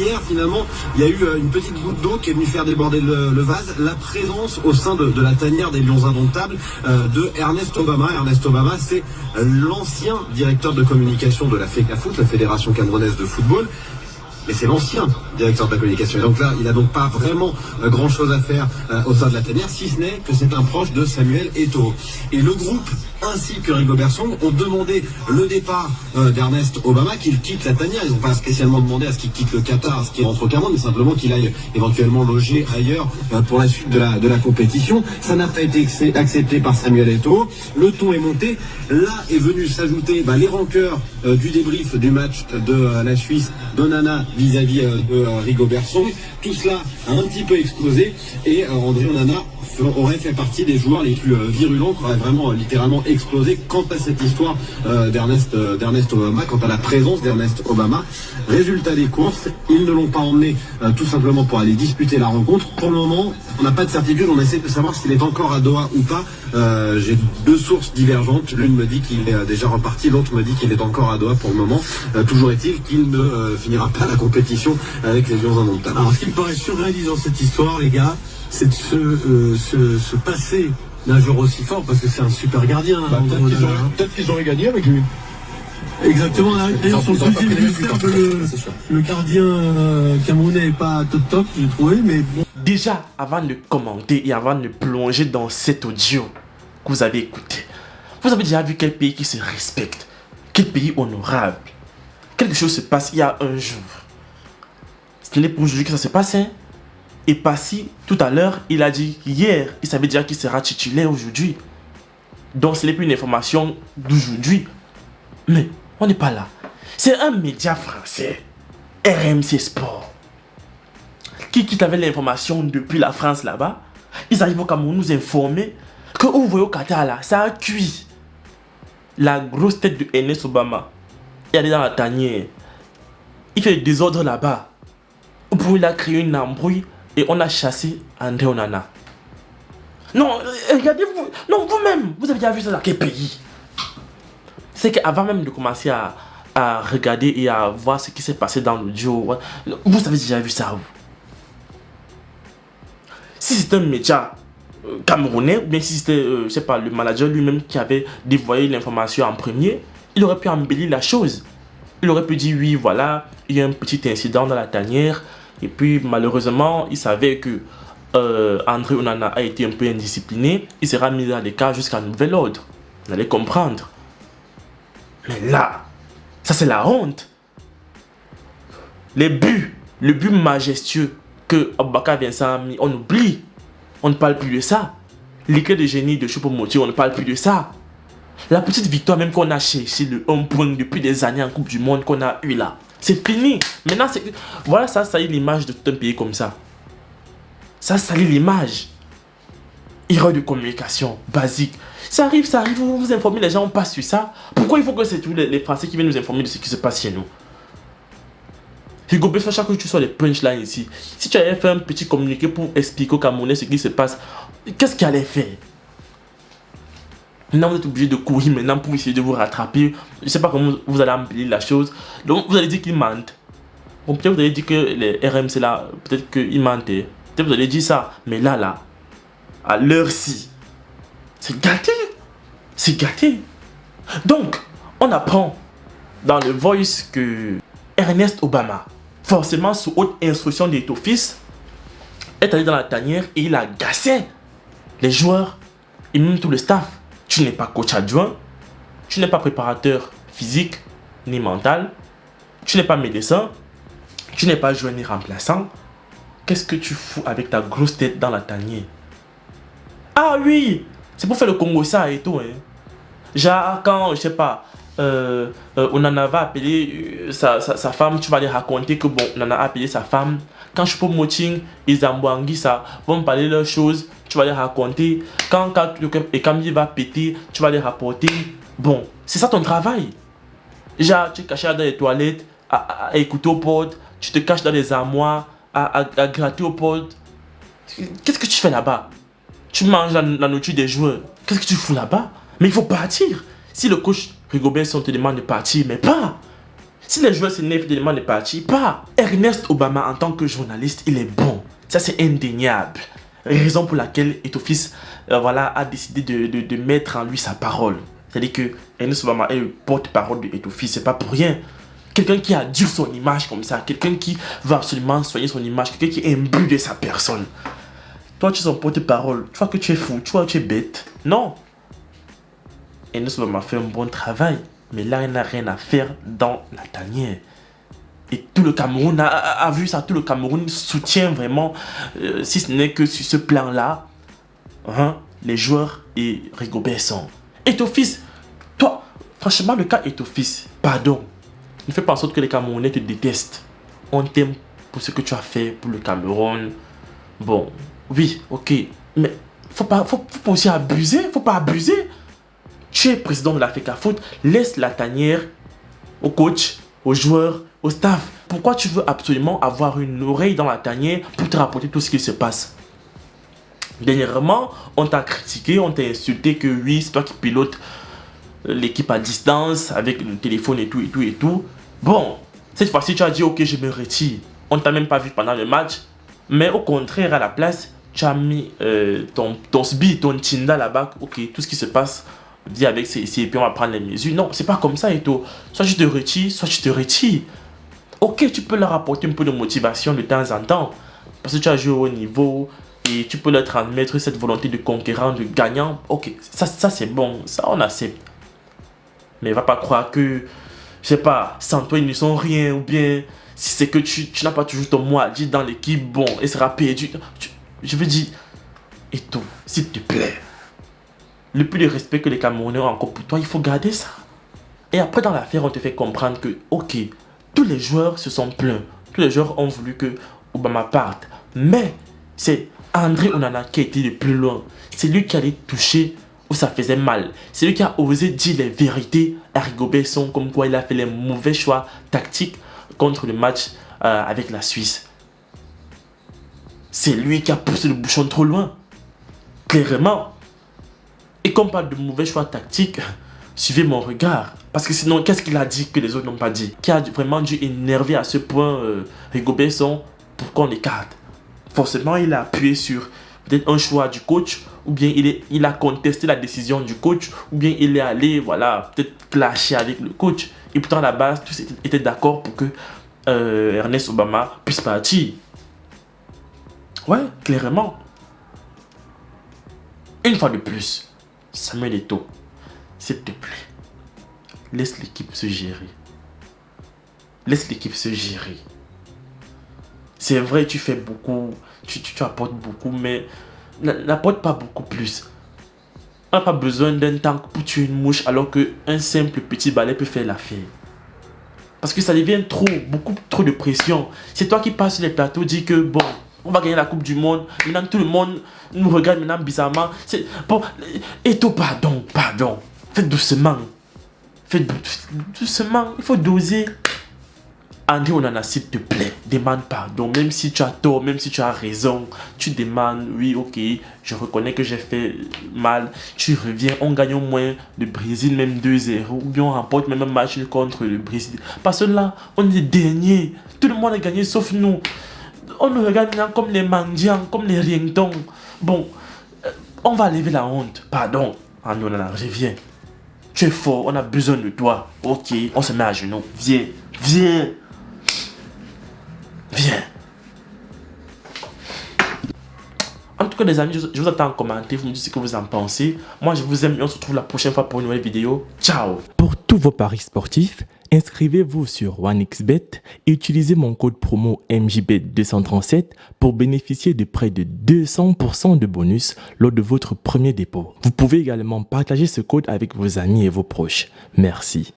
Hier, finalement, il y a eu une petite goutte d'eau qui est venue faire déborder le vase. La présence au sein de la tanière des Lions Indomptables de Ernest Obama. Ernest Obama, c'est l'ancien directeur de communication de la FECAFOOT, la Fédération Camerounaise de Football. Mais c'est l'ancien directeur de la communication. Et donc là, il n'a donc pas vraiment grand-chose à faire au sein de la tanière, si ce n'est que c'est un proche de Samuel Eto'o. Et le groupe, ainsi que Rigobert Song, ont demandé le départ d'Ernest Obama, qu'il quitte la tanière. Ils n'ont pas spécialement demandé à ce qu'il quitte le Qatar, à ce qu'il rentre au Cameroun, mais simplement qu'il aille éventuellement loger ailleurs pour la suite de la compétition. Ça n'a pas été accepté par Samuel Eto'o. Le ton est monté. Là est venu s'ajouter les rancœurs du débrief du match de la Suisse d'Onana vis-à-vis de Rigobert Song. Tout cela a un petit peu explosé et André Onana aurait fait partie des joueurs les plus virulents qui auraient vraiment littéralement explosé quant à cette histoire d'Ernest Obama, quant à la présence d'Ernest Obama. Résultat des courses, ils ne l'ont pas emmené tout simplement pour aller disputer la rencontre. Pour le moment, on n'a pas de certitude, on essaie de savoir s'il est encore à Doha ou pas. J'ai deux sources divergentes, l'une me dit qu'il est déjà reparti, l'autre me dit qu'il est encore à Doha pour le moment. Toujours est-il qu'il ne finira pas la compétition avec les Lions Indomptables. Alors ce qui me paraît surréalisant cette histoire, les gars, c'est de se passer d'un joueur aussi fort, parce que c'est un super gardien. Peut-être qu'ils auraient gagné avec lui. Exactement, d'ailleurs son deuxième but, le gardien camerounais n'est pas top, j'ai trouvé, mais bon. Déjà, avant de commenter et avant de plonger dans cet audio que vous avez écouté, vous avez déjà vu quel pays qui se respecte, quel pays honorable. Quelque chose se passe il y a un jour. Ce n'est pas aujourd'hui que ça se passe, hein. Et Passy, tout à l'heure, il a dit hier, il savait déjà qu'il sera titulaire aujourd'hui. Donc ce n'est plus une information d'aujourd'hui. Mais on n'est pas là. C'est un média français, RMC Sport, qui avait l'information depuis la France là-bas. Ils arrivent au Cameroun nous informer que vous voyez au Qatar là, ça a cuit. La grosse tête de Ernest Obama, il est dans la tanière. Il fait des désordres là-bas. Pour il a créé une embrouille et on a chassé André Onana. Non, regardez-vous. Non, vous-même, vous avez déjà vu ça dans quel pays? C'est qu'avant même de commencer à regarder et à voir ce qui s'est passé dans l'audio, vous avez déjà vu ça où? Si c'était un média camerounais, ou bien si c'était, je sais pas, le manager lui-même qui avait dévoilé l'information en premier, il aurait pu embellir la chose. Il aurait pu dire oui, voilà, il y a un petit incident dans la tanière. Et puis malheureusement, il savait que André Onana a été un peu indiscipliné. Il sera mis à l'écart jusqu'à nouvel ordre. Vous allez comprendre. Mais là, ça c'est la honte. Le but majestueux que Aboubakar Vincent a mis, on oublie. On ne parle plus de ça. L'éclat de génie de Choupo-Moting, on ne parle plus de ça. La petite victoire même qu'on a cherché, le 1 point depuis des années en Coupe du Monde qu'on a eu là. C'est fini. Maintenant, voilà, ça salit l'image de tout un pays comme ça. Ça salit l'image. Erreur de communication basique. Ça arrive, vous informez les gens, on passe sur ça. Pourquoi il faut que c'est tous les Français qui viennent nous informer de ce qui se passe chez nous? Rigobert, chaque fois que tu sois les punchlines ici, si tu avais fait un petit communiqué pour expliquer aux Camerounais ce qui se passe, qu'est-ce qu'il allait faire? Maintenant, vous êtes obligé de courir maintenant pour essayer de vous rattraper. Je ne sais pas comment vous allez embellir la chose. Donc, vous allez dire qu'ils mentent. Bon, peut-être vous allez dire que les RMC là, peut-être qu'ils mentaient. Peut-être vous allez dire ça. Mais là, à l'heure-ci, c'est gâté. C'est gâté. Donc, on apprend dans le Voice que Ernest Obama, forcément sous haute instruction de Eto'o-Fils, est allé dans la tanière et il a agacé les joueurs et même tout le staff. Tu n'es pas coach adjoint, tu n'es pas préparateur physique ni mental, tu n'es pas médecin, tu n'es pas joueur ni remplaçant. Qu'est-ce que tu fous avec ta grosse tête dans la tanière? Ah oui, c'est pour faire le Congo ça et tout. Hein. Genre quand, je sais pas, on en avait appelé sa femme, tu vas lui raconter que bon, on en a appelé sa femme. Quand Choupo-Moting et Zambouangui ça vont me parler de leurs choses, tu vas les raconter. Quand Kambi va péter, tu vas les rapporter. Bon, c'est ça ton travail. Genre, tu es caché dans les toilettes, à écouter aux portes, tu te caches dans les armoires, à gratter aux portes. Qu'est-ce que tu fais là-bas? Tu manges la nourriture des joueurs. Qu'est-ce que tu fous là-bas? Mais il faut partir. Si le coach Rigobert Song te demande de partir, mais pas. Si les joueurs s'énervent, ils demandent de partir, pas. Ernest Obama, en tant que journaliste, il est bon. Ça, c'est indéniable. Raison pour laquelle Eto'o-Fils a décidé de mettre en lui sa parole. C'est-à-dire que Ernest Obama est le porte-parole de Eto'o-Fils, c'est pas pour rien. Quelqu'un qui adule son image comme ça, quelqu'un qui va absolument soigner son image, quelqu'un qui est imbu de sa personne. Toi, tu es son porte-parole, tu vois que tu es fou, tu vois que tu es bête. Non. Ernest Obama fait un bon travail, mais là, il n'a rien à faire dans la tanière. Et tout le Cameroun a vu ça, tout le Cameroun soutient vraiment, si ce n'est que sur ce plan-là, les joueurs et Rigobert Song. Eto'o-Fils, toi, franchement, le cas Eto'o-Fils, pardon, ne fais pas en sorte que les Camerounais te détestent. On t'aime pour ce que tu as fait pour le Cameroun. Bon, oui, ok, mais faut pas aussi abuser, faut pas abuser. Tu es président de la FECAFOOT, laisse la tanière au coach, aux joueurs, au staff. Pourquoi tu veux absolument avoir une oreille dans la tanière pour te rapporter tout ce qui se passe? Dernièrement, on t'a critiqué, on t'a insulté que oui, c'est toi qui pilotes l'équipe à distance avec le téléphone et tout. Bon, cette fois-ci, tu as dit ok, je me retire. On ne t'a même pas vu pendant le match. Mais au contraire, à la place, tu as mis ton sbi, ton Tinda là-bas. Ok, tout ce qui se passe, dis avec ceci et puis on va prendre les mesures. Non, c'est pas comme ça, Eto'o. Soit tu te retires, soit tu te retires. Ok, tu peux leur apporter un peu de motivation de temps en temps. Parce que tu as joué au haut niveau et tu peux leur transmettre cette volonté de conquérant, de gagnant. Ok, ça c'est bon, ça on accepte. Mais va pas croire que, je sais pas, sans toi ils ne sont rien, ou bien si c'est que tu n'as pas toujours ton mot à dire dans l'équipe, bon, elle sera perdu. Je veux dire, Eto'o, s'il te plaît, le plus de respect que les Camerounais ont encore pour toi, il faut garder ça. Et après dans l'affaire, on te fait comprendre que, ok, tous les joueurs se sont plaints, tous les joueurs ont voulu que Obama parte, mais c'est André Onana qui a été le plus loin. C'est lui qui allait toucher où ça faisait mal. C'est lui qui a osé dire les vérités à Rigobert Song, comme quoi il a fait les mauvais choix tactiques contre le match avec la Suisse. C'est lui qui a poussé le bouchon trop loin. Clairement. Et quand on parle de mauvais choix tactiques, suivez mon regard. Parce que sinon, qu'est-ce qu'il a dit que les autres n'ont pas dit? Qui a vraiment dû énerver à ce point Rigobert Song pour qu'on l'écarte? Forcément, il a appuyé sur peut-être un choix du coach, ou bien il a contesté la décision du coach, ou bien il est allé, voilà, peut-être clasher avec le coach. Et pourtant, à la base, tous étaient d'accord pour que Ernest Obama puisse partir. Ouais, clairement. Une fois de plus, Samuel Eto'o, s'il te plaît, laisse l'équipe se gérer. Laisse l'équipe se gérer. C'est vrai, tu fais beaucoup, tu apportes beaucoup, mais n'apporte pas beaucoup plus. On n'a pas besoin d'un tank pour tuer une mouche alors qu'un simple petit balai peut faire l'affaire. Parce que ça devient trop, beaucoup trop de pression. C'est toi qui passes sur les plateaux, dis que bon, on va gagner la Coupe du Monde. Maintenant, tout le monde nous regarde maintenant bizarrement. Bon, Eto'o, pardon. Faites doucement. Faites doucement, il faut doser. André Onana, s'il te plaît, demande pardon. Même si tu as tort, même si tu as raison, tu demandes, oui, ok, je reconnais que j'ai fait mal. Tu reviens, on gagne au moins le Brésil, même 2-0. Ou bien on remporte même un match contre le Brésil. Parce que là, on est les derniers. Tout le monde a gagné sauf nous. On nous regarde maintenant comme les mendiants, comme les rientons. Bon, on va lever la honte. Pardon, André Onana, reviens. Tu es fort, on a besoin de toi. Ok, on se met à genoux. Viens. En tout cas les amis, je vous attends en commentaire, vous me dites ce que vous en pensez. Moi je vous aime et on se retrouve la prochaine fois pour une nouvelle vidéo. Ciao. Pour tous vos paris sportifs, inscrivez-vous sur OneXBet et utilisez mon code promo MJBet237 pour bénéficier de près de 200% de bonus lors de votre premier dépôt. Vous pouvez également partager ce code avec vos amis et vos proches. Merci.